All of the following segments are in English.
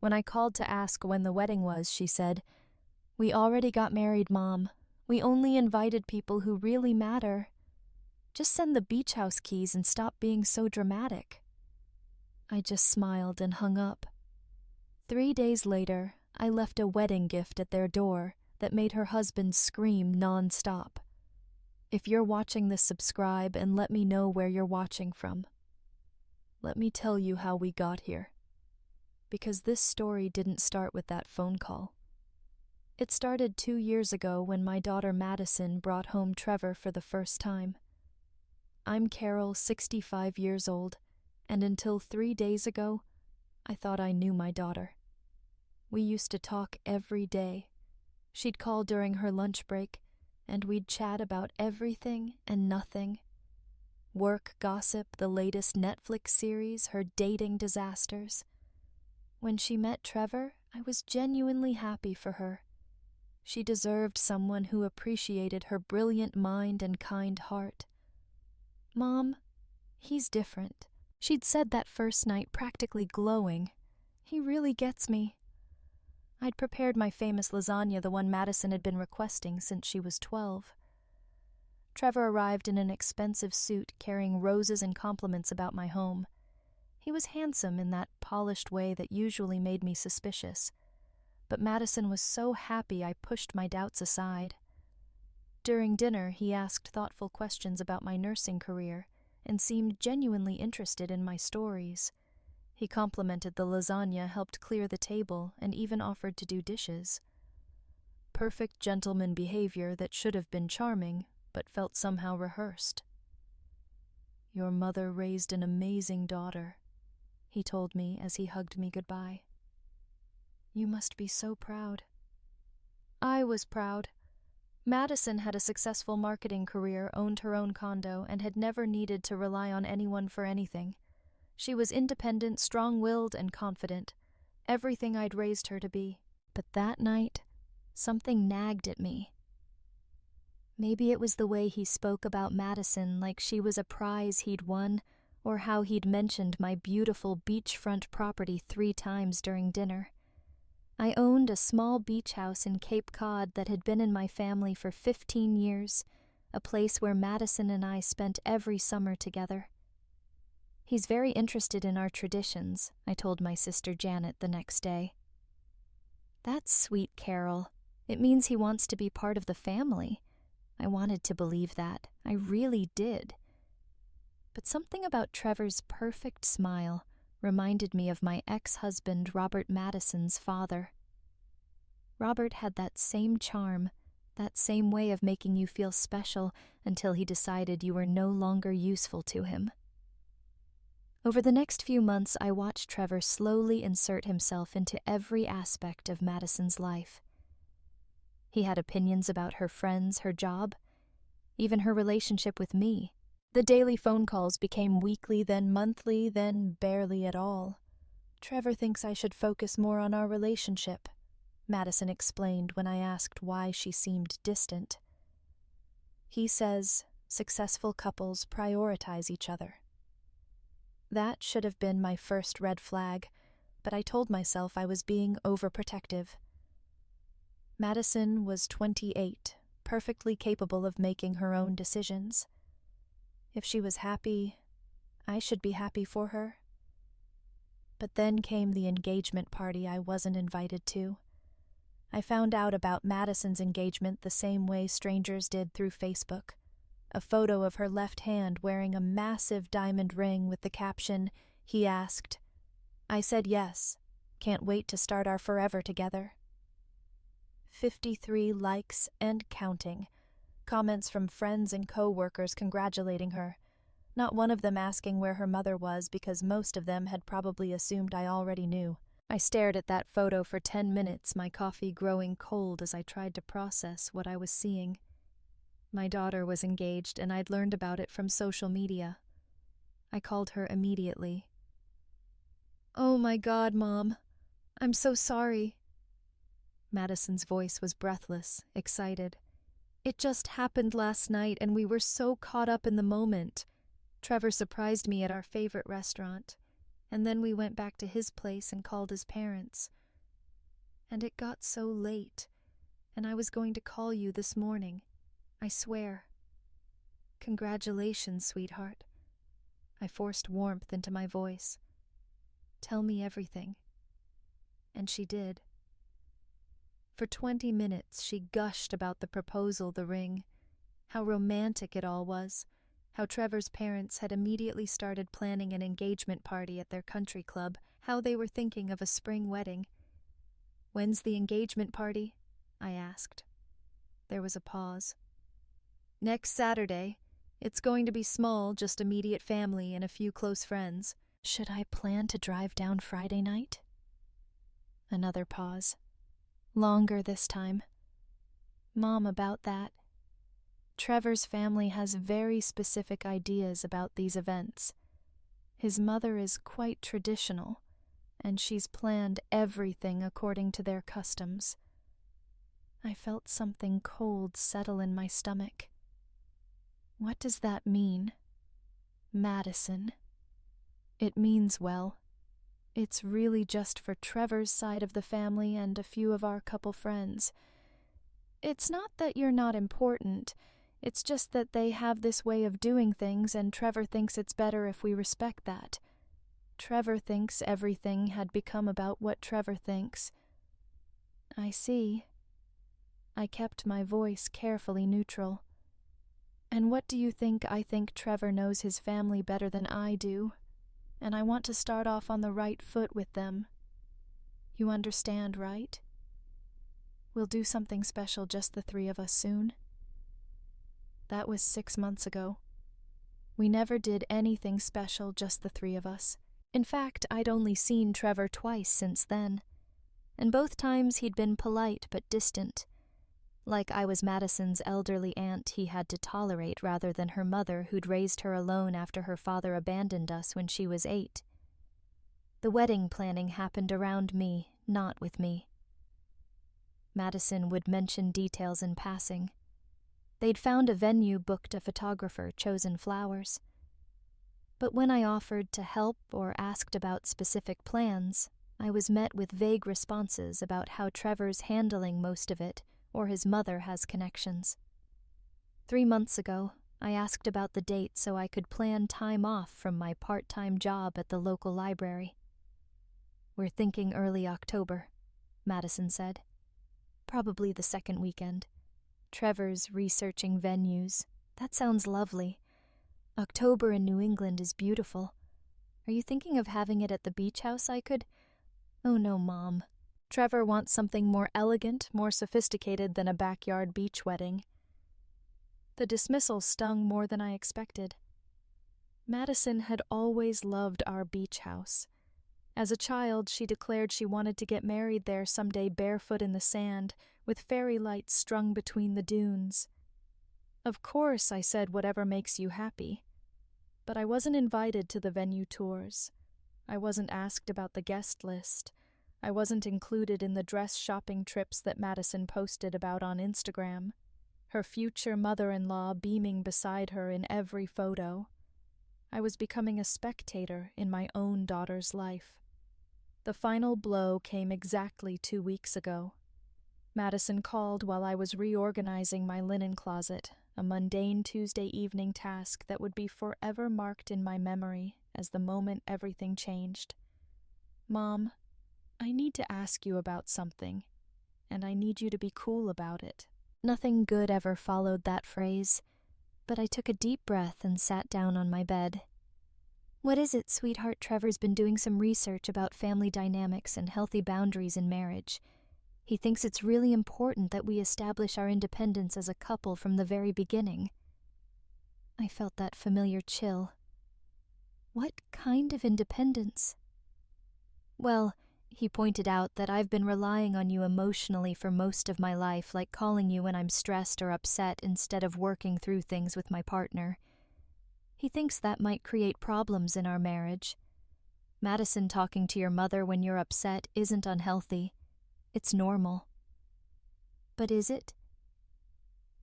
When I called to ask when the wedding was, she said, "We already got married, Mom. We only invited people who really matter. Just send the beach house keys and stop being so dramatic." I just smiled and hung up. 3 days later, I left a wedding gift at their door that made her husband scream non-stop. If you're watching this, subscribe and let me know where you're watching from. Let me tell you how we got here. Because this story didn't start with that phone call. It started 2 years ago when my daughter Madison brought home Trevor for the first time. I'm Carol, 65 years old, and until 3 days ago, I thought I knew my daughter. We used to talk every day. She'd call during her lunch break, and we'd chat about everything and nothing. Work gossip, the latest Netflix series, her dating disasters. When she met Trevor, I was genuinely happy for her. She deserved someone who appreciated her brilliant mind and kind heart. "Mom, he's different." She'd said that first night, practically glowing. "He really gets me." I'd prepared my famous lasagna, the one Madison had been requesting since she was 12. Trevor arrived in an expensive suit, carrying roses and compliments about my home. He was handsome in that polished way that usually made me suspicious. But Madison was so happy I pushed my doubts aside. During dinner, he asked thoughtful questions about my nursing career and seemed genuinely interested in my stories. He complimented the lasagna, helped clear the table, and even offered to do dishes. Perfect gentleman behavior that should have been charming, but felt somehow rehearsed. "Your mother raised an amazing daughter," he told me as he hugged me goodbye. "You must be so proud." I was proud. Madison had a successful marketing career, owned her own condo, and had never needed to rely on anyone for anything. She was independent, strong-willed, and confident, everything I'd raised her to be. But that night, something nagged at me. Maybe it was the way he spoke about Madison like she was a prize he'd won, or how he'd mentioned my beautiful beachfront property 3 times during dinner. I owned a small beach house in Cape Cod that had been in my family for 15 years, a place where Madison and I spent every summer together. "He's very interested in our traditions," I told my sister Janet the next day. "That's sweet, Carol. It means he wants to be part of the family." I wanted to believe that. I really did. But something about Trevor's perfect smile reminded me of my ex-husband Robert Madison's father. Robert had that same charm, that same way of making you feel special until he decided you were no longer useful to him. Over the next few months, I watched Trevor slowly insert himself into every aspect of Madison's life. He had opinions about her friends, her job, even her relationship with me. The daily phone calls became weekly, then monthly, then barely at all. "Trevor thinks I should focus more on our relationship," Madison explained when I asked why she seemed distant. "He says successful couples prioritize each other." That should have been my first red flag, but I told myself I was being overprotective. Madison was 28, perfectly capable of making her own decisions. If she was happy, I should be happy for her. But then came the engagement party I wasn't invited to. I found out about Madison's engagement the same way strangers did through Facebook. A photo of her left hand wearing a massive diamond ring with the caption, "He asked." I said yes. Can't wait to start our forever together. 53 likes and counting. Comments from friends and co-workers congratulating her. Not one of them asking where her mother was because most of them had probably assumed I already knew. I stared at that photo for 10 minutes, my coffee growing cold as I tried to process what I was seeing. My daughter was engaged, and I'd learned about it from social media. I called her immediately. "Oh my God, Mom. I'm so sorry." Madison's voice was breathless, excited. "It just happened last night, and we were so caught up in the moment. Trevor surprised me at our favorite restaurant. and then we went back to his place and called his parents. And it got so late, and I was going to call you this morning, I swear. Congratulations, sweetheart. I forced warmth into my voice. Tell me everything. And she did. For 20 minutes she gushed about the proposal, the ring, how romantic it all was, how Trevor's parents had immediately started planning an engagement party at their country club, how they were thinking of a spring wedding. When's the engagement party? I asked. There was a pause. Next Saturday. It's going to be small, just immediate family and a few close friends. Should I plan to drive down Friday night? Another pause. Longer this time. Mom, about that. Trevor's family has very specific ideas about these events. His mother is quite traditional, and she's planned everything according to their customs. I felt something cold settle in my stomach. What does that mean? Madison. It means well. It's really just for Trevor's side of the family and a few of our couple friends. It's not that you're not important, it's just that they have this way of doing things and Trevor thinks it's better if we respect that. Trevor thinks everything had become about what Trevor thinks. I see. I kept my voice carefully neutral. And what do you think? I think Trevor knows his family better than I do, and I want to start off on the right foot with them. You understand, right? We'll do something special, just the three of us, soon. That was 6 months ago. We never did anything special, just the three of us. In fact, I'd only seen Trevor twice since then, and both times he'd been polite but distant. Like I was Madison's elderly aunt he had to tolerate rather than her mother who'd raised her alone after her father abandoned us when she was 8. The wedding planning happened around me, not with me. Madison would mention details in passing. They'd found a venue, booked a photographer, chosen flowers. But when I offered to help or asked about specific plans, I was met with vague responses about how Trevor's handling most of it, or his mother has connections. 3 months ago, I asked about the date so I could plan time off from my part-time job at the local library. We're thinking early October, Madison said. Probably the second weekend. Trevor's researching venues. That sounds lovely. October in New England is beautiful. Are you thinking of having it at the beach house? Oh no, Mom. Trevor wants something more elegant, more sophisticated than a backyard beach wedding. The dismissal stung more than I expected. Madison had always loved our beach house. As a child, she declared she wanted to get married there someday barefoot in the sand, with fairy lights strung between the dunes. Of course, I said, whatever makes you happy. But I wasn't invited to the venue tours. I wasn't asked about the guest list. I wasn't included in the dress shopping trips that Madison posted about on Instagram, her future mother-in-law beaming beside her in every photo. I was becoming a spectator in my own daughter's life. The final blow came exactly 2 weeks ago. Madison called while I was reorganizing my linen closet, a mundane Tuesday evening task that would be forever marked in my memory as the moment everything changed. Mom, I need to ask you about something, and I need you to be cool about it. Nothing good ever followed that phrase, but I took a deep breath and sat down on my bed. What is it, sweetheart? Trevor's been doing some research about family dynamics and healthy boundaries in marriage. He thinks it's really important that we establish our independence as a couple from the very beginning. I felt that familiar chill. What kind of independence? Well, he pointed out that I've been relying on you emotionally for most of my life, like calling you when I'm stressed or upset instead of working through things with my partner. He thinks that might create problems in our marriage. Madison, talking to your mother when you're upset isn't unhealthy. It's normal. But is it?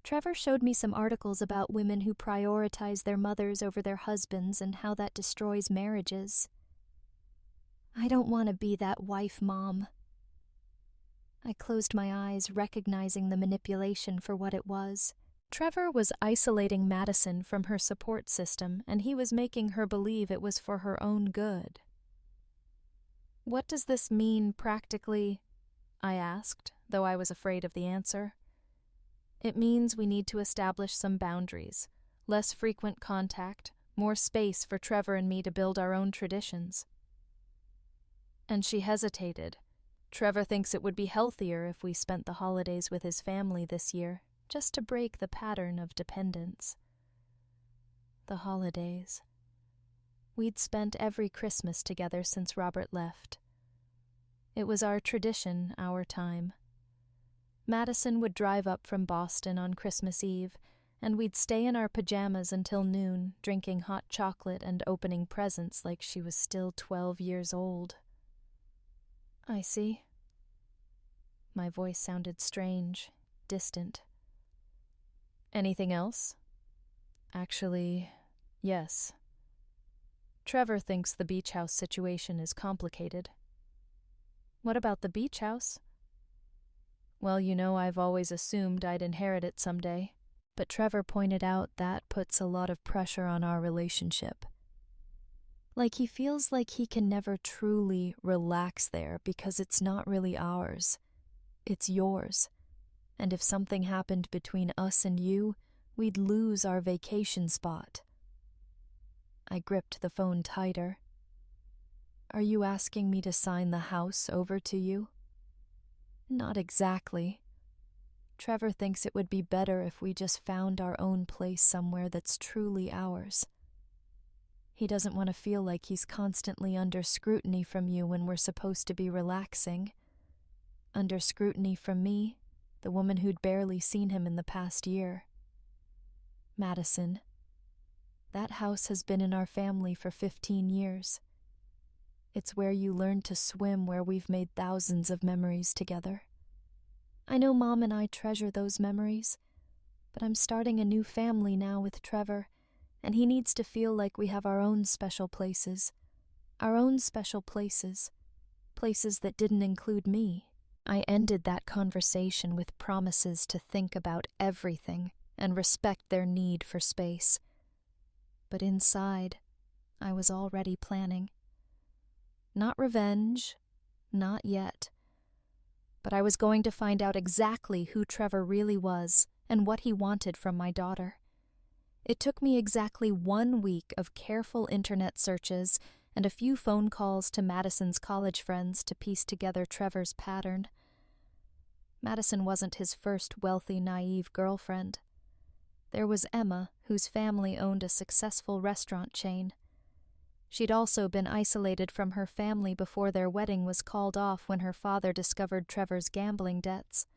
Trevor showed me some articles about women who prioritize their mothers over their husbands and how that destroys marriages. I don't want to be that wife, Mom. I closed my eyes, recognizing the manipulation for what it was. Trevor was isolating Madison from her support system, and he was making her believe it was for her own good. What does this mean practically? I asked, though I was afraid of the answer. It means we need to establish some boundaries, less frequent contact, more space for Trevor and me to build our own traditions. And she hesitated. Trevor thinks it would be healthier if we spent the holidays with his family this year, just to break the pattern of dependence. The holidays. We'd spent every Christmas together since Robert left. It was our tradition, our time. Madison would drive up from Boston on Christmas Eve, and we'd stay in our pajamas until noon, drinking hot chocolate and opening presents like she was still 12 years old. I see. My voice sounded strange, distant. Anything else? Actually, yes. Trevor thinks the beach house situation is complicated. What about the beach house? Well, I've always assumed I'd inherit it someday, but Trevor pointed out that puts a lot of pressure on our relationship. Like he feels like he can never truly relax there because it's not really ours. It's yours. And if something happened between us and you, we'd lose our vacation spot. I gripped the phone tighter. Are you asking me to sign the house over to you? Not exactly. Trevor thinks it would be better if we just found our own place somewhere that's truly ours. He doesn't want to feel like he's constantly under scrutiny from you when we're supposed to be relaxing. Under scrutiny from me, the woman who'd barely seen him in the past year. Madison. That house has been in our family for 15 years. It's where you learn to swim, where we've made thousands of memories together. I know Mom and I treasure those memories, but I'm starting a new family now with Trevor, and he needs to feel like we have our own special places. Our own special places. Places that didn't include me. I ended that conversation with promises to think about everything and respect their need for space. But inside, I was already planning. Not revenge, not yet. But I was going to find out exactly who Trevor really was and what he wanted from my daughter. It took me exactly 1 week of careful internet searches and a few phone calls to Madison's college friends to piece together Trevor's pattern. Madison wasn't his first wealthy, naive girlfriend. There was Emma, whose family owned a successful restaurant chain. She'd also been isolated from her family before their wedding was called off when her father discovered Trevor's gambling debts.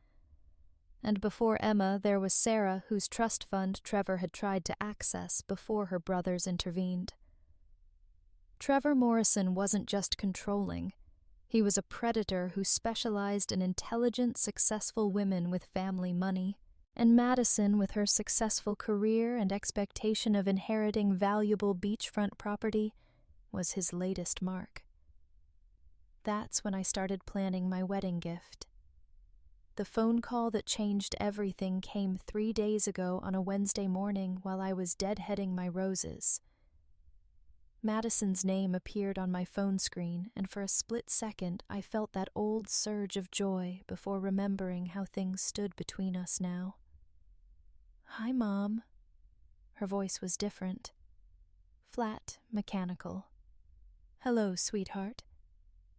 And before Emma, there was Sarah, whose trust fund Trevor had tried to access before her brothers intervened. Trevor Morrison wasn't just controlling. He was a predator who specialized in intelligent, successful women with family money. And Madison, with her successful career and expectation of inheriting valuable beachfront property, was his latest mark. That's when I started planning my wedding gift. The phone call that changed everything came 3 days ago on a Wednesday morning while I was deadheading my roses. Madison's name appeared on my phone screen, and for a split second I felt that old surge of joy before remembering how things stood between us now. "Hi, Mom." Her voice was different. Flat, mechanical. "Hello, sweetheart.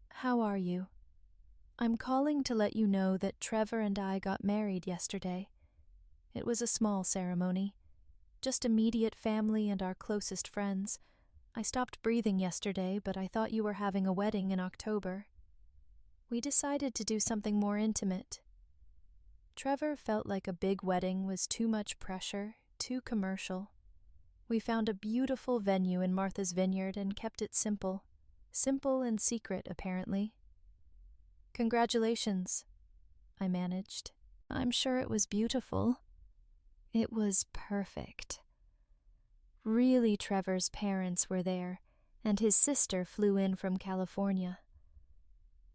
How are you? I'm calling to let you know that Trevor and I got married yesterday. It was a small ceremony. Just immediate family and our closest friends. I stopped breathing yesterday, but I thought you were having a wedding in October. We decided to do something more intimate. Trevor felt like a big wedding was too much pressure, too commercial. We found a beautiful venue in Martha's Vineyard and kept it simple. Simple and secret, apparently. Congratulations, I managed. I'm sure it was beautiful. It was perfect. Really, Trevor's parents were there, and his sister flew in from California.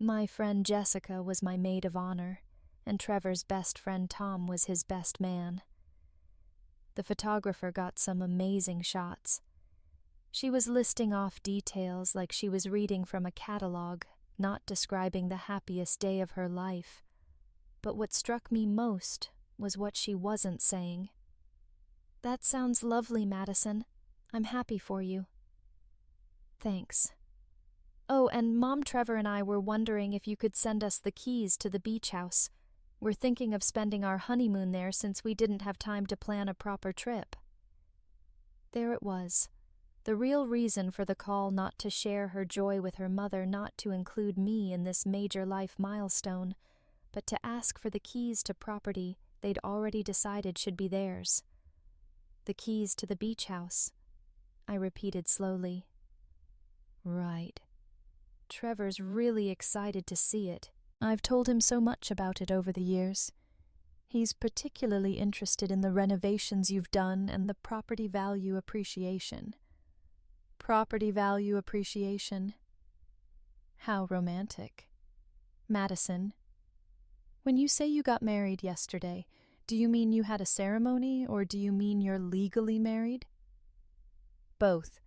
My friend Jessica was my maid of honor, and Trevor's best friend Tom was his best man. The photographer got some amazing shots. She was listing off details like she was reading from a catalog, not describing the happiest day of her life. But what struck me most was what she wasn't saying. "That sounds lovely, Madison. I'm happy for you." "Thanks. Oh, and Mom, Trevor, and I were wondering if you could send us the keys to the beach house. We're thinking of spending our honeymoon there since we didn't have time to plan a proper trip." There it was, the real reason for the call, not to share her joy with her mother, not to include me in this major life milestone, but to ask for the keys to property they'd already decided should be theirs. "The keys to the beach house," I repeated slowly. "Right. Trevor's really excited to see it. I've told him so much about it over the years. He's particularly interested in the renovations you've done and the property value appreciation." Property value appreciation. How romantic. "Madison, when you say you got married yesterday, do you mean you had a ceremony, or do you mean you're legally married?" "Both.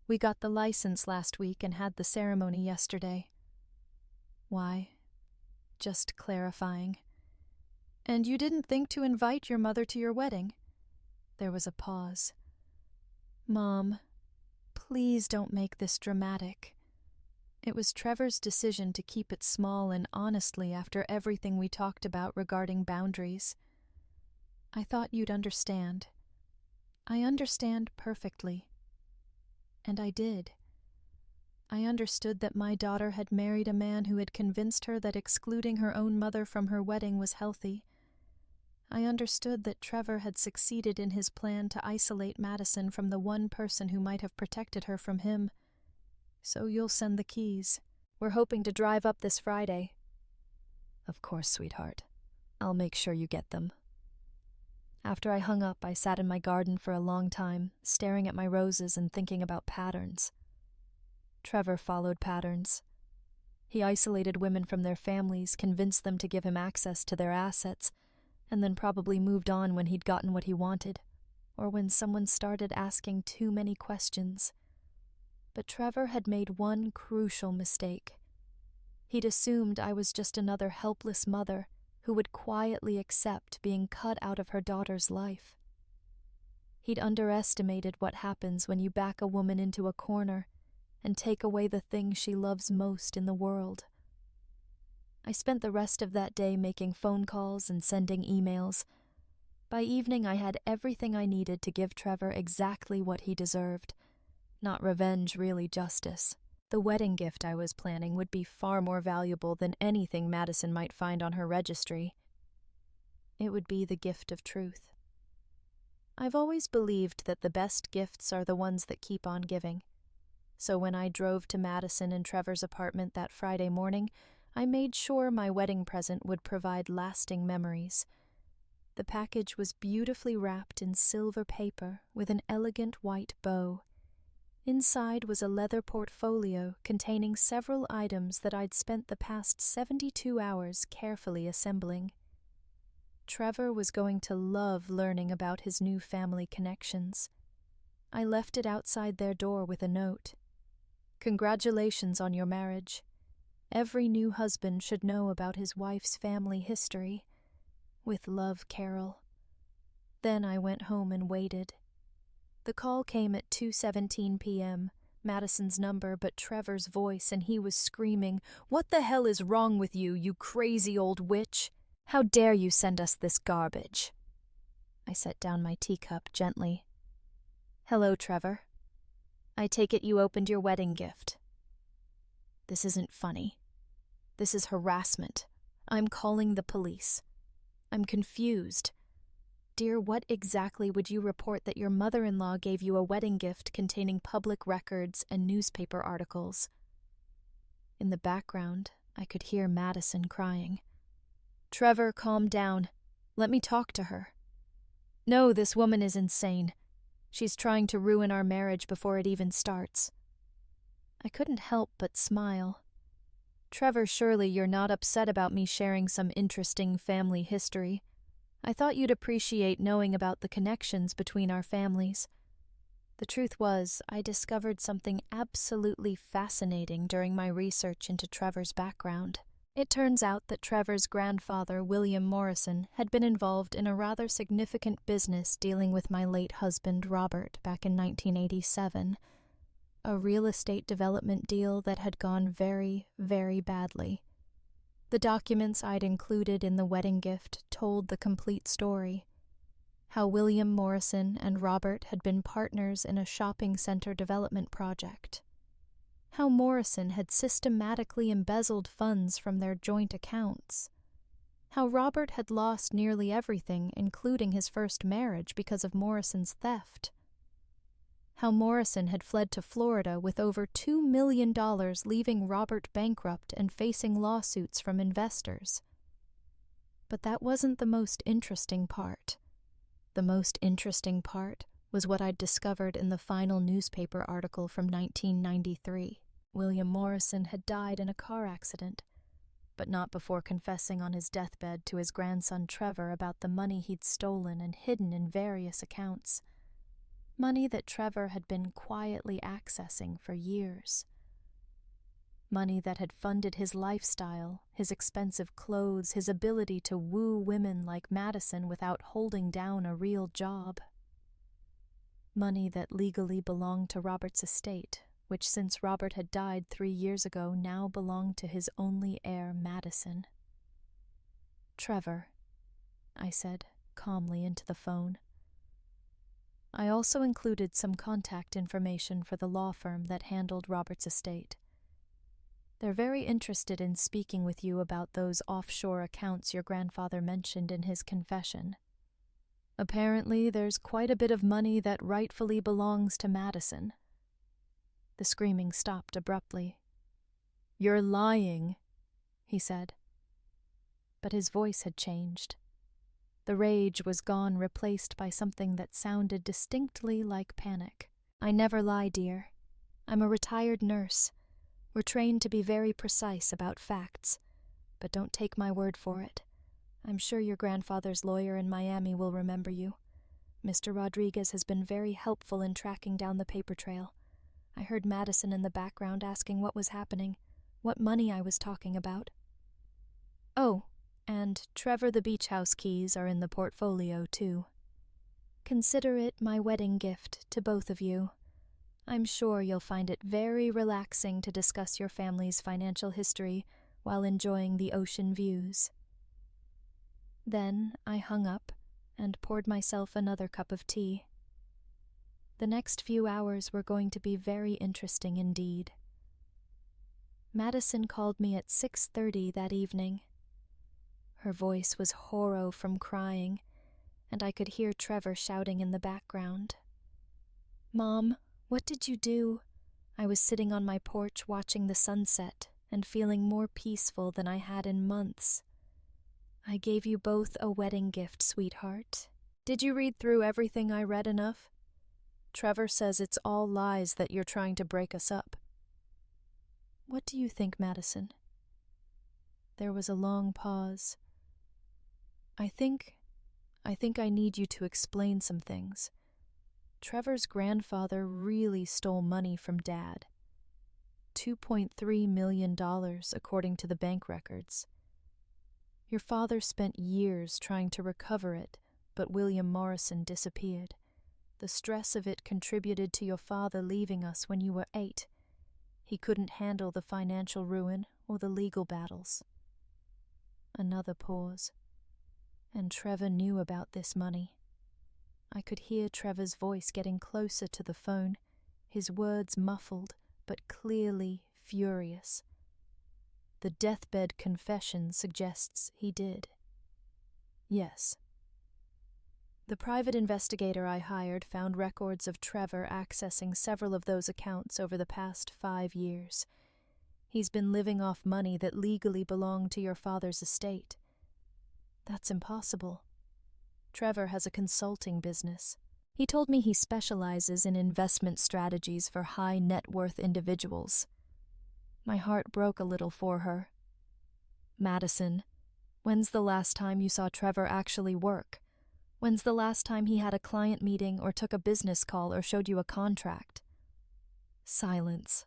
We got the license last week and had the ceremony yesterday." "Why?" "Just clarifying." "And you didn't think to invite your mother to your wedding?" There was a pause. "Mom, please don't make this dramatic." It was Trevor's decision to keep it small and honestly after everything we talked about regarding boundaries. "I thought you'd understand." "I understand perfectly." And I did. I understood that my daughter had married a man who had convinced her that excluding her own mother from her wedding was healthy. I understood that Trevor had succeeded in his plan to isolate Madison from the one person who might have protected her from him. "So you'll send the keys. We're hoping to drive up this Friday." "Of course, sweetheart. I'll make sure you get them." After I hung up, I sat in my garden for a long time, staring at my roses and thinking about patterns. Trevor followed patterns. He isolated women from their families, convinced them to give him access to their assets, and then probably moved on when he'd gotten what he wanted, or when someone started asking too many questions. But Trevor had made one crucial mistake. He'd assumed I was just another helpless mother who would quietly accept being cut out of her daughter's life. He'd underestimated what happens when you back a woman into a corner and take away the thing she loves most in the world. I spent the rest of that day making phone calls and sending emails. By evening, I had everything I needed to give Trevor exactly what he deserved. Not revenge, really justice. The wedding gift I was planning would be far more valuable than anything Madison might find on her registry. It would be the gift of truth. I've always believed that the best gifts are the ones that keep on giving. So when I drove to Madison and Trevor's apartment that Friday morning, I made sure my wedding present would provide lasting memories. The package was beautifully wrapped in silver paper with an elegant white bow. Inside was a leather portfolio containing several items that I'd spent the past 72 hours carefully assembling. Trevor was going to love learning about his new family connections. I left it outside their door with a note. "Congratulations on your marriage. Every new husband should know about his wife's family history. With love, Carol." Then I went home and waited. The call came at 2:17 p.m., Madison's number, but Trevor's voice, and he was screaming, "What the hell is wrong with you, you crazy old witch? How dare you send us this garbage?" I set down my teacup gently. "Hello, Trevor. I take it you opened your wedding gift." "This isn't funny. This is harassment. I'm calling the police. I'm confused. Dear, what exactly would you report that your mother-in-law gave you a wedding gift containing public records and newspaper articles?" In the background, I could hear Madison crying. "Trevor, calm down. Let me talk to her." "No, this woman is insane. She's trying to ruin our marriage before it even starts." I couldn't help but smile. Trevor, surely you're not upset about me sharing some interesting family history. I thought you'd appreciate knowing about the connections between our families. The truth was, I discovered something absolutely fascinating during my research into Trevor's background. It turns out that Trevor's grandfather, William Morrison, had been involved in a rather significant business dealing with my late husband, Robert, back in 1987. A real estate development deal that had gone very, very badly. The documents I'd included in the wedding gift told the complete story. How William Morrison and Robert had been partners in a shopping center development project. How Morrison had systematically embezzled funds from their joint accounts. How Robert had lost nearly everything, including his first marriage, because of Morrison's theft. How Morrison had fled to Florida with over $2 million, leaving Robert bankrupt and facing lawsuits from investors. But that wasn't the most interesting part. The most interesting part was what I'd discovered in the final newspaper article from 1993. William Morrison had died in a car accident, but not before confessing on his deathbed to his grandson Trevor about the money he'd stolen and hidden in various accounts. Money that Trevor had been quietly accessing for years. Money that had funded his lifestyle, his expensive clothes, his ability to woo women like Madison without holding down a real job. Money that legally belonged to Robert's estate, which since Robert had died 3 years ago now belonged to his only heir, Madison. "Trevor," I said calmly into the phone. I also included some contact information for the law firm that handled Robert's estate. They're very interested in speaking with you about those offshore accounts your grandfather mentioned in his confession. Apparently, there's quite a bit of money that rightfully belongs to Madison. The screaming stopped abruptly. "You're lying," he said. But his voice had changed. The rage was gone, replaced by something that sounded distinctly like panic. "I never lie, dear. I'm a retired nurse. We're trained to be very precise about facts. But don't take my word for it. I'm sure your grandfather's lawyer in Miami will remember you. Mr. Rodriguez has been very helpful in tracking down the paper trail. I heard Madison in the background asking what was happening, what money I was talking about. Oh, and Trevor the Beach House keys are in the portfolio, too. Consider it my wedding gift to both of you. I'm sure you'll find it very relaxing to discuss your family's financial history while enjoying the ocean views." Then I hung up and poured myself another cup of tea. The next few hours were going to be very interesting indeed. Madison called me at 6:30 that evening. Her voice was hoarse from crying, and I could hear Trevor shouting in the background. "Mom, what did you do?" I was sitting on my porch watching the sunset and feeling more peaceful than I had in months. "I gave you both a wedding gift, sweetheart. Did you read through everything I read enough? Trevor says it's all lies that you're trying to break us up." "What do you think, Madison?" There was a long pause. I think I need you to explain some things. Trevor's grandfather really stole money from Dad. $2.3 million, according to the bank records. Your father spent years trying to recover it, but William Morrison disappeared. The stress of it contributed to your father leaving us when you were 8. He couldn't handle the financial ruin or the legal battles. Another pause. And Trevor knew about this money. I could hear Trevor's voice getting closer to the phone, his words muffled, but clearly furious. The deathbed confession suggests he did. Yes. The private investigator I hired found records of Trevor accessing several of those accounts over the past 5 years. He's been living off money that legally belonged to your father's estate. That's impossible. Trevor has a consulting business. He told me he specializes in investment strategies for high net worth individuals. My heart broke a little for her. Madison, when's the last time you saw Trevor actually work? When's the last time he had a client meeting or took a business call or showed you a contract? Silence.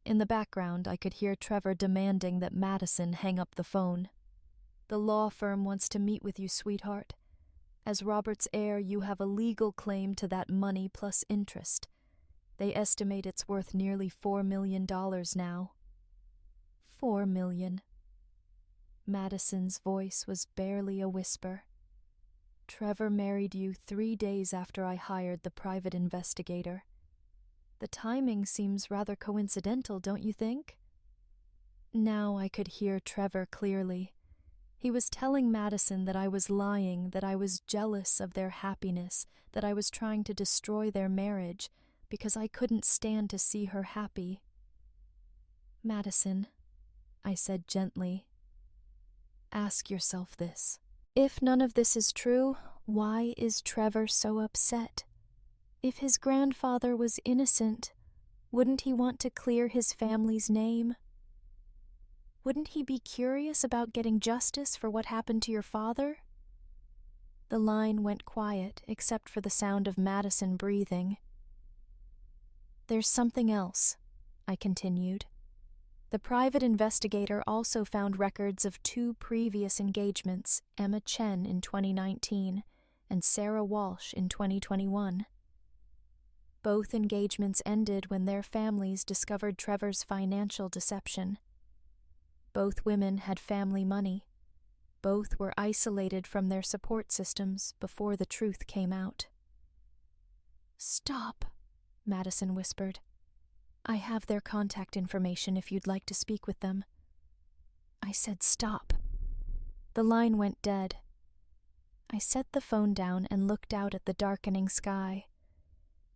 In the background, I could hear Trevor demanding that Madison hang up the phone. The law firm wants to meet with you, sweetheart. As Robert's heir, you have a legal claim to that money plus interest. They estimate it's worth nearly $4 million now. $4 million. Madison's voice was barely a whisper. Trevor married you 3 days after I hired the private investigator. The timing seems rather coincidental, don't you think? Now I could hear Trevor clearly. He was telling Madison that I was lying, that I was jealous of their happiness, that I was trying to destroy their marriage, because I couldn't stand to see her happy. Madison, I said gently, ask yourself this. If none of this is true, why is Trevor so upset? If his grandfather was innocent, wouldn't he want to clear his family's name? Wouldn't he be curious about getting justice for what happened to your father? The line went quiet, except for the sound of Madison breathing. There's something else, I continued. The private investigator also found records of 2 previous engagements, Emma Chen in 2019 and Sarah Walsh in 2021. Both engagements ended when their families discovered Trevor's financial deception. Both women had family money. Both were isolated from their support systems before the truth came out. Stop, Madison whispered. I have their contact information if you'd like to speak with them. I said stop. The line went dead. I set the phone down and looked out at the darkening sky.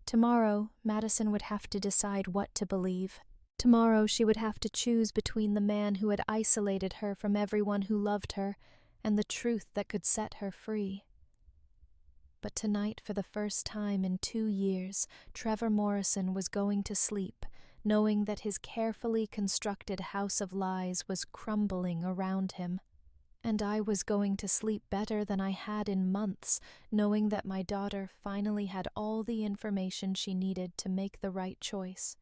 Tomorrow, Madison would have to decide what to believe. Tomorrow she would have to choose between the man who had isolated her from everyone who loved her and the truth that could set her free. But tonight, for the first time in 2 years, Trevor Morrison was going to sleep, knowing that his carefully constructed house of lies was crumbling around him. And I was going to sleep better than I had in months, knowing that my daughter finally had all the information she needed to make the right choice.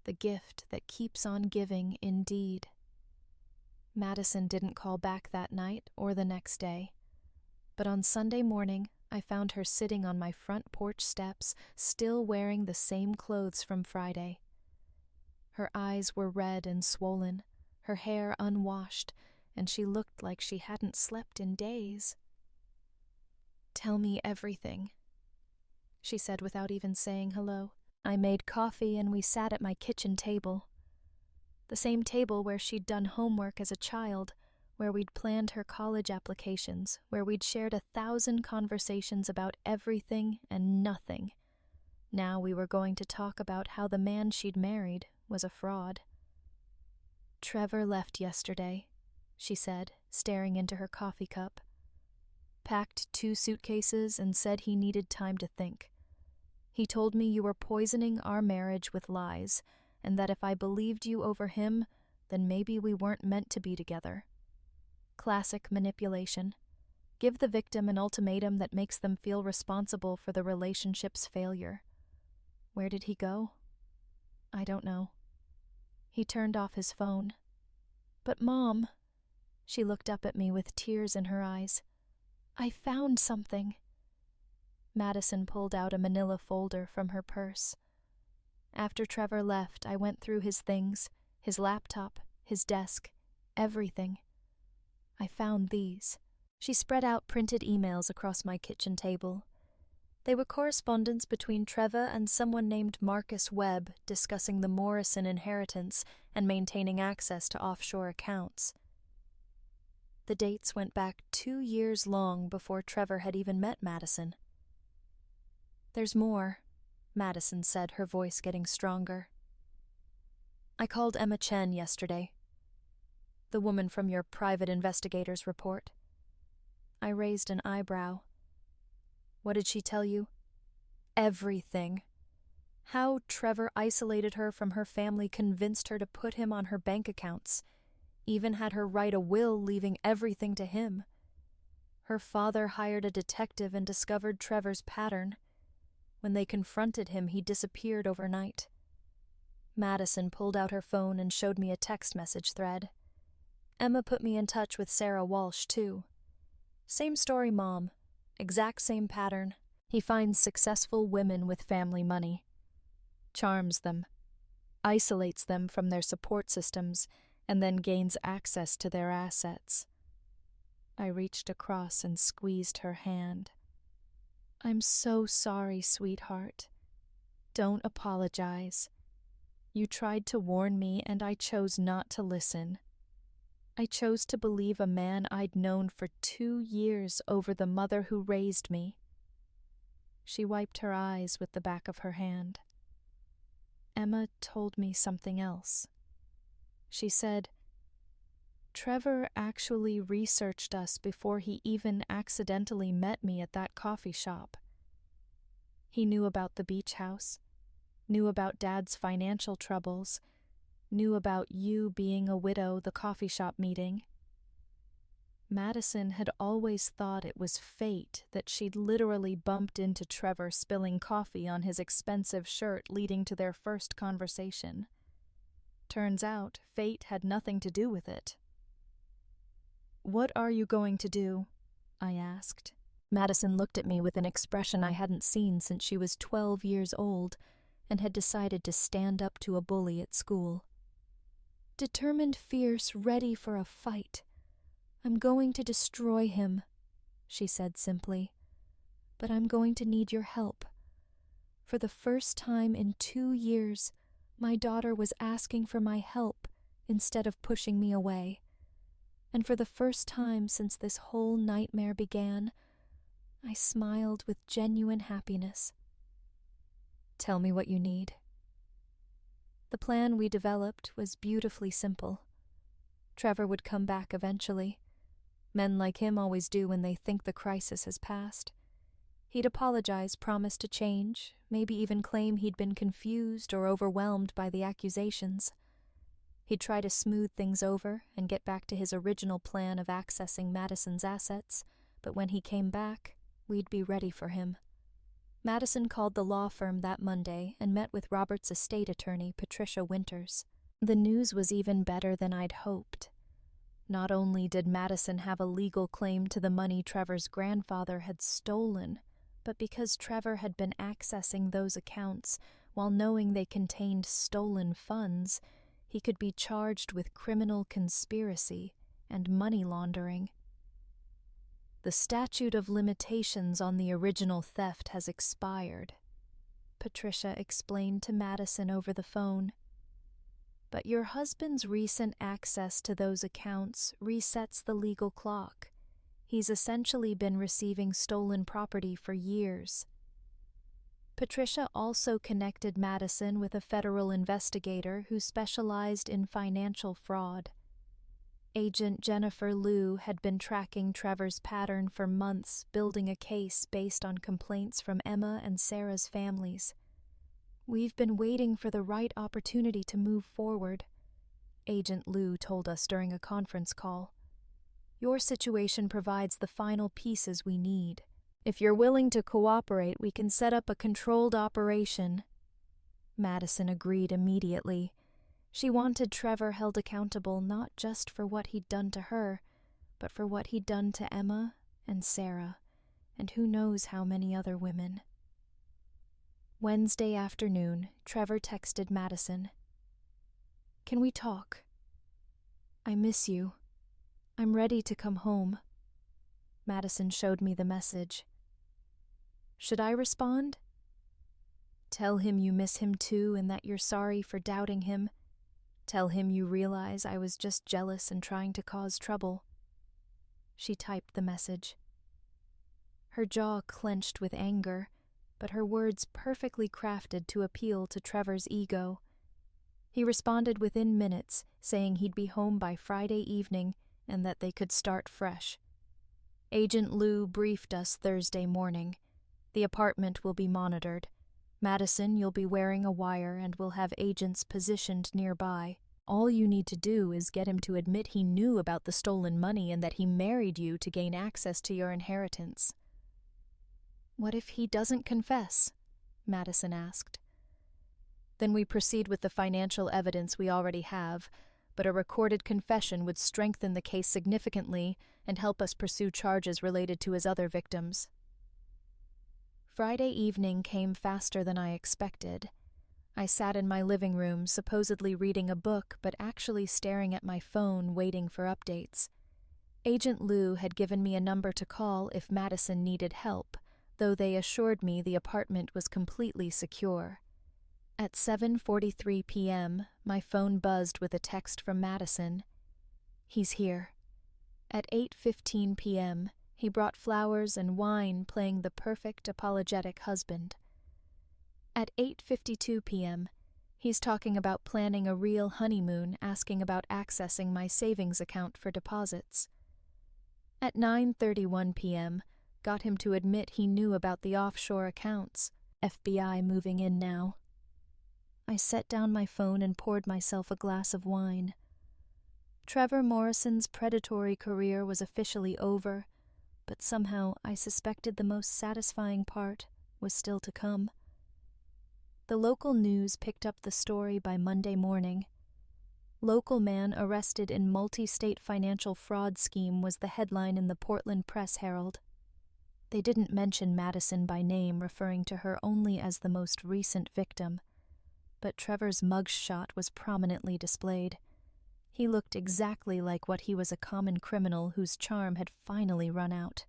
The gift that keeps on giving, indeed. Madison didn't call back that night or the next day. But on Sunday morning, I found her sitting on my front porch steps, still wearing the same clothes from Friday. Her eyes were red and swollen, her hair unwashed, and she looked like she hadn't slept in days. Tell me everything, she said without even saying hello. I made coffee and we sat at my kitchen table. The same table where she'd done homework as a child, where we'd planned her college applications, where we'd shared 1,000 conversations about everything and nothing. Now we were going to talk about how the man she'd married was a fraud. Trevor left yesterday, she said, staring into her coffee cup. Packed 2 suitcases and said he needed time to think. He told me you were poisoning our marriage with lies, and that if I believed you over him, then maybe we weren't meant to be together. Classic manipulation. Give the victim an ultimatum that makes them feel responsible for the relationship's failure. Where did he go? I don't know. He turned off his phone. But Mom, she looked up at me with tears in her eyes. I found something. Madison pulled out a manila folder from her purse. After Trevor left, I went through his things, his laptop, his desk, everything. I found these. She spread out printed emails across my kitchen table. They were correspondence between Trevor and someone named Marcus Webb discussing the Morrison inheritance and maintaining access to offshore accounts. The dates went back 2 years long before Trevor had even met Madison. There's more, Madison said, her voice getting stronger. I called Emma Chen yesterday, the woman from your private investigator's report. I raised an eyebrow. What did she tell you? Everything. How Trevor isolated her from her family convinced her to put him on her bank accounts, even had her write a will leaving everything to him. Her father hired a detective and discovered Trevor's pattern. When they confronted him, he disappeared overnight. Madison pulled out her phone and showed me a text message thread. Emma put me in touch with Sarah Walsh, too. Same story, Mom. Exact same pattern. He finds successful women with family money, charms them, isolates them from their support systems, and then gains access to their assets. I reached across and squeezed her hand. I'm so sorry, sweetheart. Don't apologize. You tried to warn me, and I chose not to listen. I chose to believe a man I'd known for 2 years over the mother who raised me. She wiped her eyes with the back of her hand. Emma told me something else. She said, Trevor actually researched us before he even accidentally met me at that coffee shop. He knew about the beach house, knew about Dad's financial troubles, knew about you being a widow, the coffee shop meeting. Madison had always thought it was fate that she'd literally bumped into Trevor spilling coffee on his expensive shirt, leading to their first conversation. Turns out, fate had nothing to do with it. What are you going to do? I asked. Madison looked at me with an expression I hadn't seen since she was 12 years old and had decided to stand up to a bully at school. Determined, fierce, ready for a fight. I'm going to destroy him, she said simply. But I'm going to need your help. For the first time in 2 years, my daughter was asking for my help instead of pushing me away. And for the first time since this whole nightmare began, I smiled with genuine happiness. Tell me what you need. The plan we developed was beautifully simple. Trevor would come back eventually. Men like him always do when they think the crisis has passed. He'd apologize, promise to change, maybe even claim he'd been confused or overwhelmed by the accusations. He'd try to smooth things over and get back to his original plan of accessing Madison's assets, but when he came back, we'd be ready for him. Madison called the law firm that Monday and met with Robert's estate attorney, Patricia Winters. The news was even better than I'd hoped. Not only did Madison have a legal claim to the money Trevor's grandfather had stolen, but because Trevor had been accessing those accounts while knowing they contained stolen funds, he could be charged with criminal conspiracy and money laundering. The statute of limitations on the original theft has expired, Patricia explained to Madison over the phone. But your husband's recent access to those accounts resets the legal clock. He's essentially been receiving stolen property for years. Patricia also connected Madison with a federal investigator who specialized in financial fraud. Agent Jennifer Liu had been tracking Trevor's pattern for months, building a case based on complaints from Emma and Sarah's families. We've been waiting for the right opportunity to move forward, Agent Liu told us during a conference call. Your situation provides the final pieces we need. If you're willing to cooperate, we can set up a controlled operation. Madison agreed immediately. She wanted Trevor held accountable not just for what he'd done to her, but for what he'd done to Emma and Sarah, and who knows how many other women. Wednesday afternoon, Trevor texted Madison. Can we talk? I miss you. I'm ready to come home. Madison showed me the message. Should I respond? Tell him you miss him too and that you're sorry for doubting him. Tell him you realize I was just jealous and trying to cause trouble. She typed the message. Her jaw clenched with anger, but her words perfectly crafted to appeal to Trevor's ego. He responded within minutes, saying he'd be home by Friday evening and that they could start fresh. Agent Liu briefed us Thursday morning. The apartment will be monitored. Madison, you'll be wearing a wire and we'll have agents positioned nearby. All you need to do is get him to admit he knew about the stolen money and that he married you to gain access to your inheritance." "What if he doesn't confess?" Madison asked. "Then we proceed with the financial evidence we already have, but a recorded confession would strengthen the case significantly and help us pursue charges related to his other victims." Friday evening came faster than I expected. I sat in my living room, supposedly reading a book, but actually staring at my phone, waiting for updates. Agent Liu had given me a number to call if Madison needed help, though they assured me the apartment was completely secure. At 7:43 p.m., my phone buzzed with a text from Madison. "He's here." At 8:15 p.m., he brought flowers and wine, playing the perfect apologetic husband. At 8:52 p.m., he's talking about planning a real honeymoon, asking about accessing my savings account for deposits. At 9:31 p.m., got him to admit he knew about the offshore accounts. FBI moving in now. I set down my phone and poured myself a glass of wine. Trevor Morrison's predatory career was officially over, but somehow I suspected the most satisfying part was still to come. The local news picked up the story by Monday morning. "Local man arrested in multi-state financial fraud scheme" was the headline in the Portland Press-Herald. They didn't mention Madison by name, referring to her only as the most recent victim. But Trevor's mugshot was prominently displayed. He looked exactly like what he was, a common criminal whose charm had finally run out.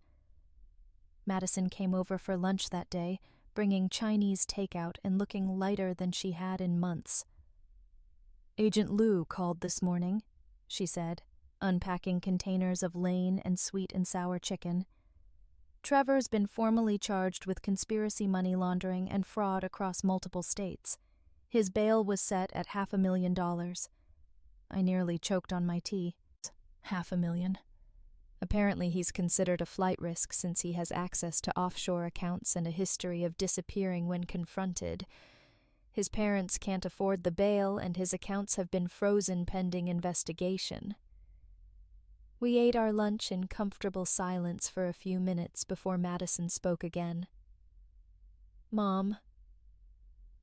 Madison came over for lunch that day, bringing Chinese takeout and looking lighter than she had in months. "Agent Liu called this morning," she said, unpacking containers of Lane and sweet and sour chicken. "Trevor's been formally charged with conspiracy, money laundering, and fraud across multiple states. His bail was set at $500,000. I nearly choked on my tea. $500,000. Apparently he's considered a flight risk since he has access to offshore accounts and a history of disappearing when confronted. His parents can't afford the bail, and his accounts have been frozen pending investigation." We ate our lunch in comfortable silence for a few minutes before Madison spoke again. "Mom,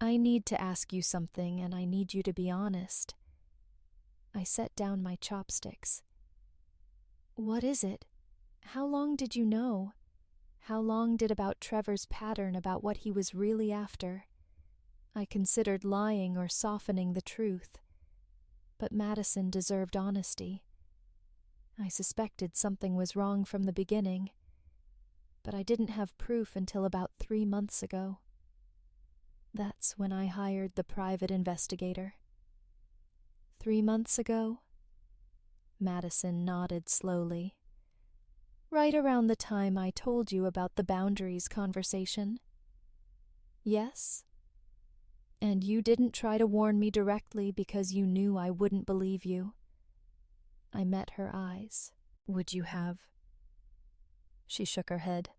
I need to ask you something, and I need you to be honest." I set down my chopsticks. "What is it? How long did you know? How long did about Trevor's pattern, about what he was really after?" I considered lying or softening the truth. But Madison deserved honesty. I suspected something was wrong from the beginning, but I didn't have proof until about 3 months ago. That's when I hired the private investigator. 3 months ago? Madison nodded slowly. "Right around the time I told you about the boundaries conversation." "Yes? And you didn't try to warn me directly because you knew I wouldn't believe you." I met her eyes. "Would you have?" She shook her head.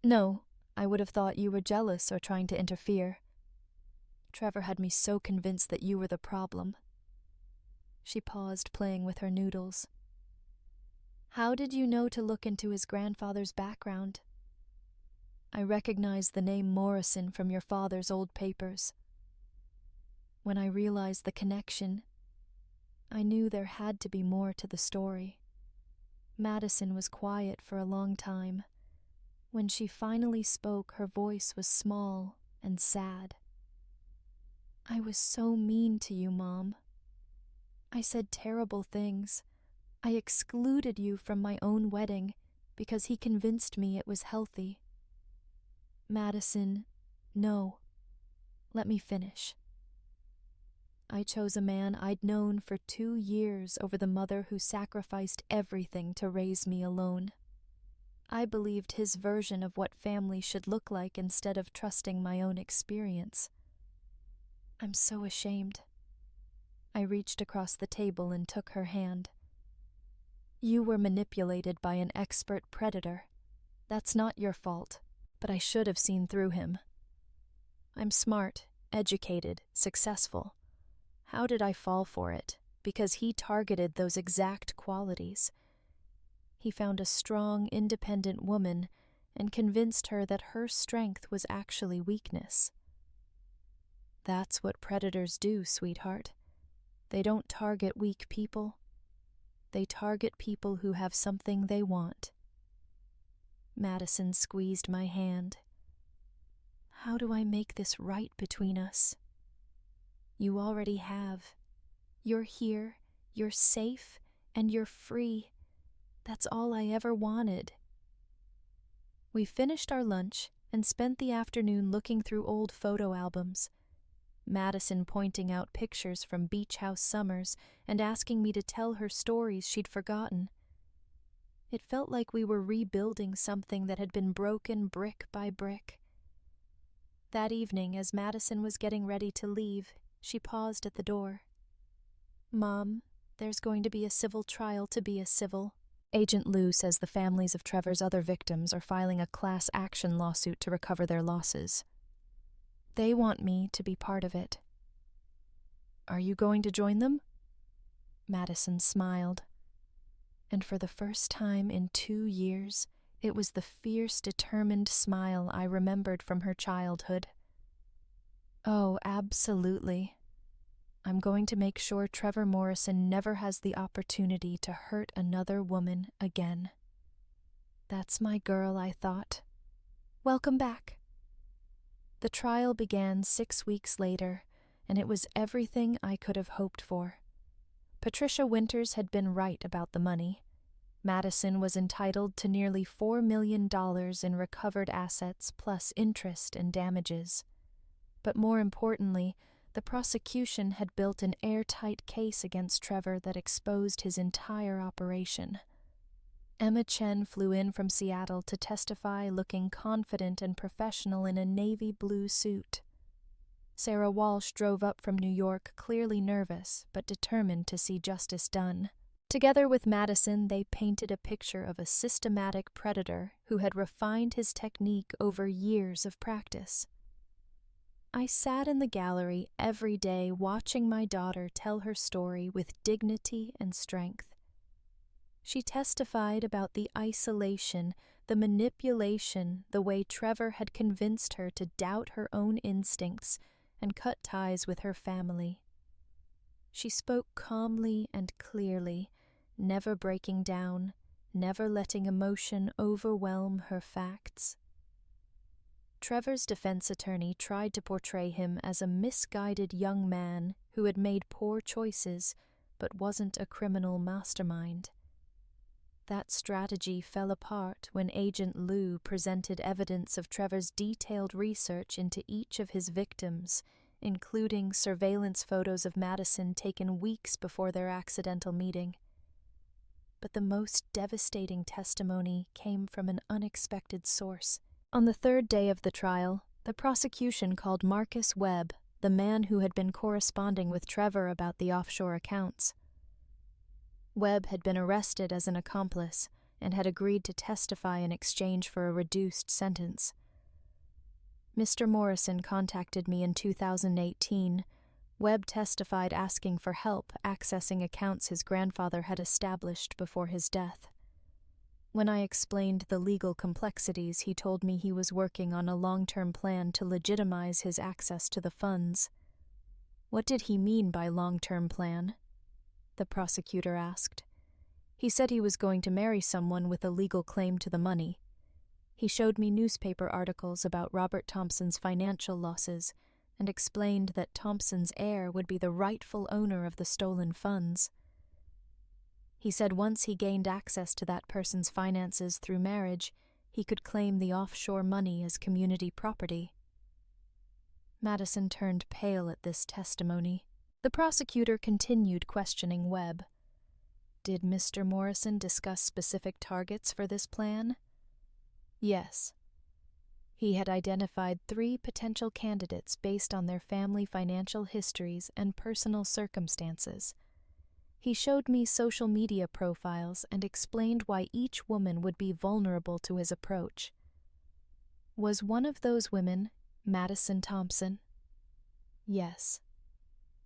"No, I would have thought you were jealous or trying to interfere. Trevor had me so convinced that you were the problem." She paused, playing with her noodles. "How did you know to look into his grandfather's background?" "I recognized the name Morrison from your father's old papers. When I realized the connection, I knew there had to be more to the story." Madison was quiet for a long time. When she finally spoke, her voice was small and sad. "I was so mean to you, Mom. I said terrible things. I excluded you from my own wedding because he convinced me it was healthy." "Madison, no. Let me finish. I chose a man I'd known for 2 years over the mother who sacrificed everything to raise me alone. I believed his version of what family should look like instead of trusting my own experience. I'm so ashamed." I reached across the table and took her hand. "You were manipulated by an expert predator. That's not your fault, but I should have seen through him. I'm smart, educated, successful. How did I fall for it? Because he targeted those exact qualities. He found a strong, independent woman and convinced her that her strength was actually weakness. That's what predators do, sweetheart. They don't target weak people. They target people who have something they want. Madison squeezed my hand. How do I make this right between us? You already have. You're here, you're safe, and you're free. That's all I ever wanted. We finished our lunch and spent the afternoon looking through old photo albums. Madison pointing out pictures from beach house summers and asking me to tell her stories she'd forgotten. It felt like we were rebuilding something that had been broken brick by brick. That evening, as Madison was getting ready to leave, she paused at the door. Mom, there's going to be a civil trial to be a civil. Agent Lou says the families of Trevor's other victims are filing a class action lawsuit to recover their losses. They want me to be part of it. Are you going to join them? Madison smiled. And for the first time in 2 years, it was the fierce, determined smile I remembered from her childhood. Oh, absolutely. I'm going to make sure Trevor Morrison never has the opportunity to hurt another woman again. That's my girl, I thought. Welcome back. The trial began 6 weeks later, and it was everything I could have hoped for. Patricia Winters had been right about the money. Madison was entitled to nearly $4 million in recovered assets plus interest and damages. But more importantly, the prosecution had built an airtight case against Trevor that exposed his entire operation. Emma Chen flew in from Seattle to testify looking confident and professional in a navy blue suit. Sarah Walsh drove up from New York clearly nervous but determined to see justice done. Together with Madison, they painted a picture of a systematic predator who had refined his technique over years of practice. I sat in the gallery every day watching my daughter tell her story with dignity and strength. She testified about the isolation, the manipulation, the way Trevor had convinced her to doubt her own instincts and cut ties with her family. She spoke calmly and clearly, never breaking down, never letting emotion overwhelm her facts. Trevor's defense attorney tried to portray him as a misguided young man who had made poor choices but wasn't a criminal mastermind. That strategy fell apart when Agent Lou presented evidence of Trevor's detailed research into each of his victims, including surveillance photos of Madison taken weeks before their accidental meeting. But the most devastating testimony came from an unexpected source. On the third day of the trial, the prosecution called Marcus Webb, the man who had been corresponding with Trevor about the offshore accounts. Webb had been arrested as an accomplice and had agreed to testify in exchange for a reduced sentence. Mr. Morrison contacted me in 2018. Webb testified asking for help accessing accounts his grandfather had established before his death. When I explained the legal complexities, he told me he was working on a long-term plan to legitimize his access to the funds. What did he mean by long-term plan? The prosecutor asked. He said he was going to marry someone with a legal claim to the money. He showed me newspaper articles about Robert Thompson's financial losses and explained that Thompson's heir would be the rightful owner of the stolen funds. He said once he gained access to that person's finances through marriage, he could claim the offshore money as community property. Madison turned pale at this testimony. The prosecutor continued questioning Webb. Did Mr. Morrison discuss specific targets for this plan? Yes. He had identified 3 potential candidates based on their family financial histories and personal circumstances. He showed me social media profiles and explained why each woman would be vulnerable to his approach. Was one of those women, Madison Thompson. Yes.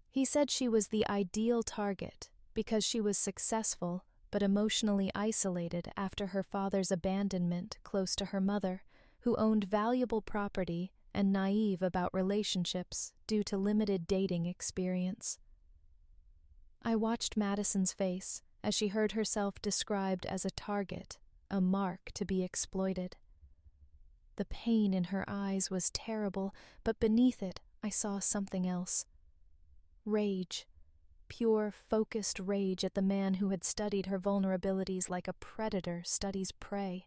He said she was the ideal target because she was successful but emotionally isolated after her father's abandonment close to her mother, who owned valuable property and naive about relationships due to limited dating experience. I watched Madison's face as she heard herself described as a target, a mark to be exploited. The pain in her eyes was terrible, but beneath it I saw something else. Rage. Pure, focused rage at the man who had studied her vulnerabilities like a predator studies prey.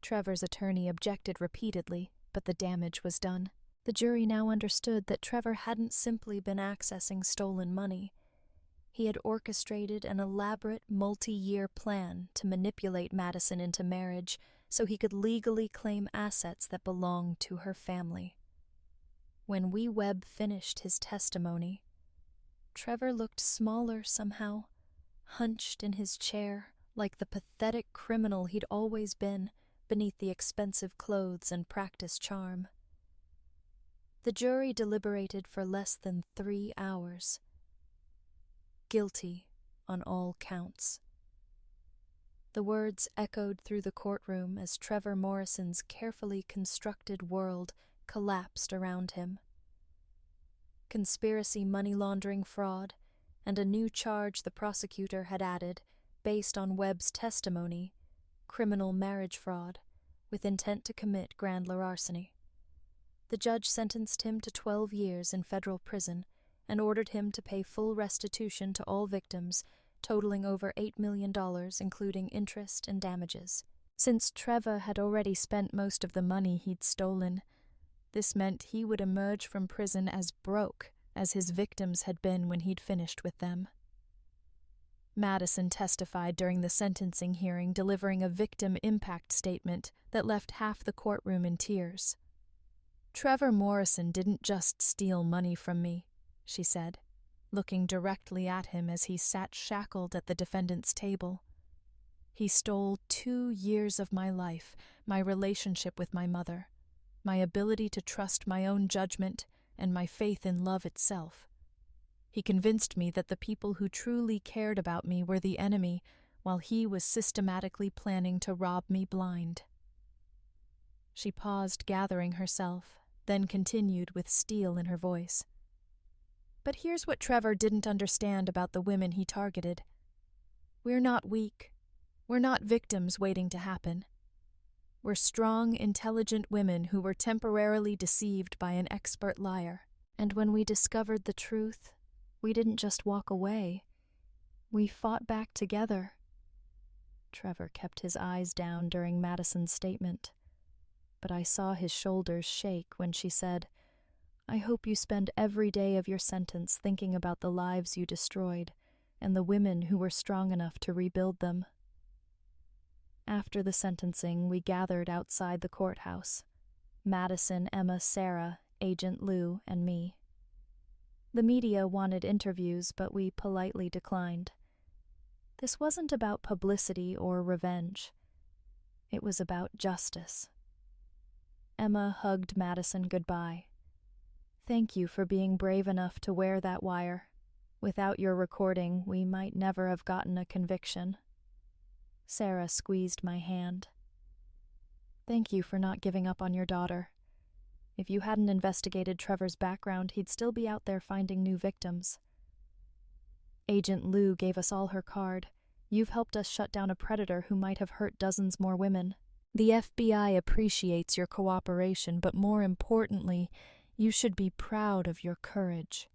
Trevor's attorney objected repeatedly, but the damage was done. The jury now understood that Trevor hadn't simply been accessing stolen money. He had orchestrated an elaborate multi-year plan to manipulate Madison into marriage so he could legally claim assets that belonged to her family. When Wee Webb finished his testimony, Trevor looked smaller somehow, hunched in his chair like the pathetic criminal he'd always been beneath the expensive clothes and practiced charm. The jury deliberated for less than 3 hours. Guilty on all counts. The words echoed through the courtroom as Trevor Morrison's carefully constructed world collapsed around him. Conspiracy, money laundering, fraud, and a new charge the prosecutor had added, based on Webb's testimony, criminal marriage fraud, with intent to commit grand larceny. The judge sentenced him to 12 years in federal prison and ordered him to pay full restitution to all victims, totaling over $8 million, including interest and damages. Since Trevor had already spent most of the money he'd stolen, this meant he would emerge from prison as broke as his victims had been when he'd finished with them. Madison testified during the sentencing hearing, delivering a victim impact statement that left half the courtroom in tears. "Trevor Morrison didn't just steal money from me," she said, looking directly at him as he sat shackled at the defendant's table. "He stole 2 years of my life, my relationship with my mother, my ability to trust my own judgment, and my faith in love itself. He convinced me that the people who truly cared about me were the enemy, while he was systematically planning to rob me blind." She paused, gathering herself, then continued with steel in her voice. "But here's what Trevor didn't understand about the women he targeted. We're not weak. We're not victims waiting to happen. We're strong, intelligent women who were temporarily deceived by an expert liar. And when we discovered the truth, we didn't just walk away. We fought back together." Trevor kept his eyes down during Madison's statement, but I saw his shoulders shake when she said, "I hope you spend every day of your sentence thinking about the lives you destroyed and the women who were strong enough to rebuild them." After the sentencing, we gathered outside the courthouse. Madison, Emma, Sarah, Agent Lou, and me. The media wanted interviews, but we politely declined. This wasn't about publicity or revenge. It was about justice. Emma hugged Madison goodbye. "Thank you for being brave enough to wear that wire. Without your recording, we might never have gotten a conviction." Sarah squeezed my hand. "Thank you for not giving up on your daughter. If you hadn't investigated Trevor's background, he'd still be out there finding new victims." "Agent Lou gave us all her card. You've helped us shut down a predator who might have hurt dozens more women. The FBI appreciates your cooperation, but more importantly, you should be proud of your courage."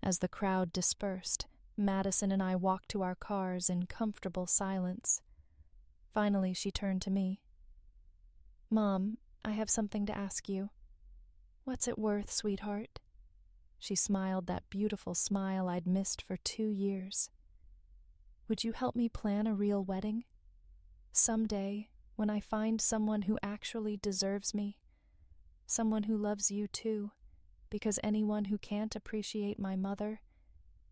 As the crowd dispersed, Madison and I walked to our cars in comfortable silence. Finally, she turned to me. "Mom, I have something to ask you." "What's it worth, sweetheart?" She smiled that beautiful smile I'd missed for 2 years. "Would you help me plan a real wedding? Someday, when I find someone who actually deserves me, someone who loves you too, because anyone who can't appreciate my mother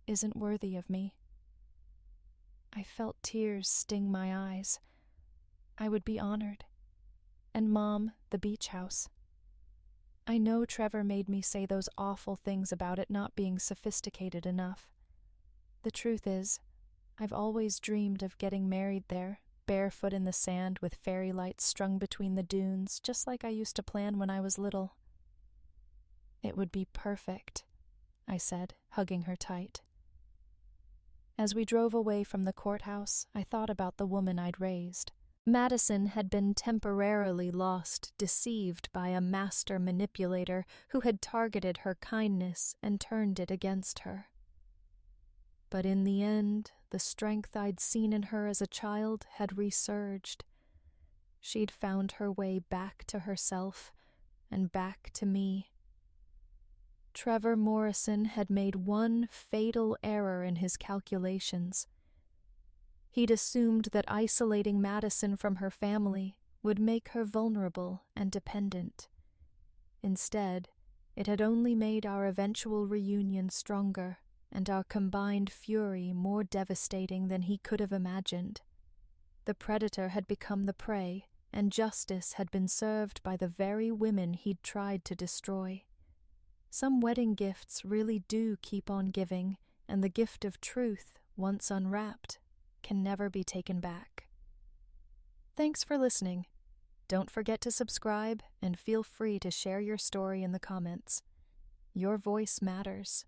isn't worthy of me." I felt tears sting my eyes. I would be honored. And Mom, the beach house. I know Trevor made me say those awful things about it not being sophisticated enough. The truth is, I've always dreamed of getting married there, barefoot in the sand with fairy lights strung between the dunes, just like I used to plan when I was little. It would be perfect, I said, hugging her tight. As we drove away from the courthouse, I thought about the woman I'd raised. Madison had been temporarily lost, deceived by a master manipulator who had targeted her kindness and turned it against her. But in the end, the strength I'd seen in her as a child had resurged. She'd found her way back to herself and back to me. Trevor Morrison had made one fatal error in his calculations. He'd assumed that isolating Madison from her family would make her vulnerable and dependent. Instead, it had only made our eventual reunion stronger and our combined fury more devastating than he could have imagined. The predator had become the prey, and justice had been served by the very women he'd tried to destroy. Some wedding gifts really do keep on giving, and the gift of truth, once unwrapped, can never be taken back. Thanks for listening. Don't forget to subscribe and feel free to share your story in the comments. Your voice matters.